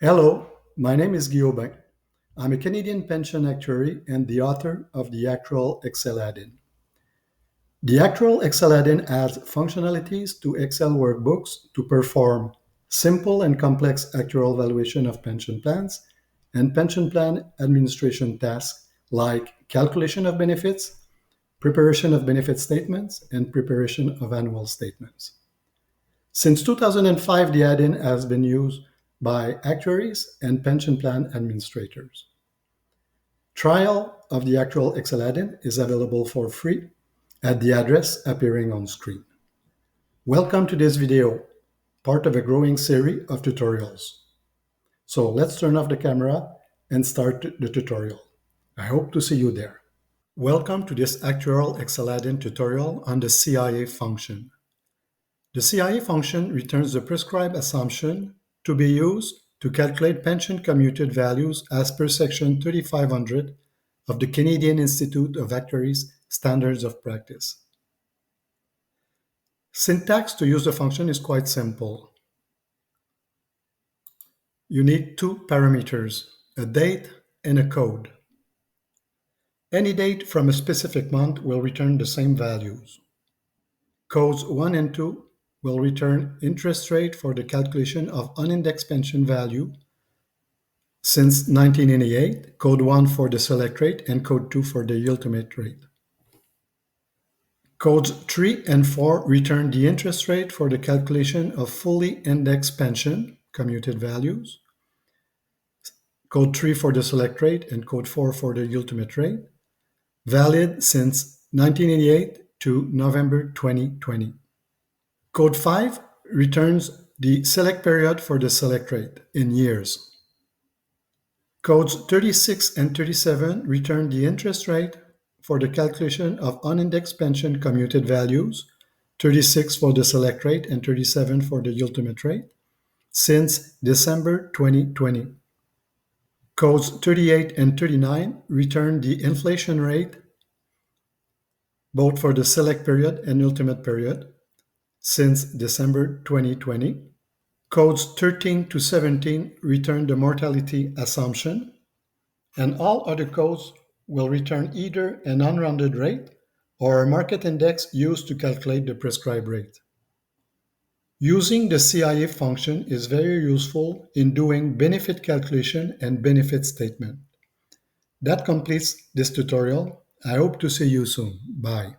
Hello, my name is Guillaume. I'm a Canadian pension actuary and the author of the Actuarial Excel Addin. The Actuarial Excel Addin adds functionalities to Excel workbooks to perform simple and complex actuarial valuation of pension plans and pension plan administration tasks like calculation of benefits, preparation of benefit statements, and preparation of annual statements. Since 2005, the add-in has been used by actuaries and pension plan administrators. Trial of the actual Excel add-in is available for free at the address appearing on screen. Welcome to this video, part of a growing series of tutorials. So let's turn off the camera and start the tutorial. I hope to see you there. Welcome to this Actuarial Excel Addin tutorial on the CIA function. The CIA function returns the prescribed assumption to be used to calculate pension commuted values as per Section 3500 of the Canadian Institute of Actuaries Standards of Practice. Syntax to use the function is quite simple. You need two parameters, a date and a code. Any date from a specific month will return the same values. Codes 1 and 2 will return interest rate for the calculation of unindexed pension value since 1988, code 1 for the select rate and code 2 for the ultimate rate. Codes 3 and 4 return the interest rate for the calculation of fully indexed pension commuted values, code 3 for the select rate and code 4 for the ultimate rate, valid since 1988 to November 2020. Code 5 returns the select period for the select rate in years. Codes 36 and 37 return the interest rate for the calculation of unindexed pension commuted values, 36 for the select rate and 37 for the ultimate rate, since December 2020. Codes 38 and 39 return the inflation rate both for the select period and ultimate period since December 2020. Codes 13 to 17 return the mortality assumption, and all other codes will return either an unrounded rate or a market index used to calculate the prescribed rate. Using the CIA function is very useful in doing benefit calculation and benefit statement. That completes this tutorial. I hope to see you soon. Bye.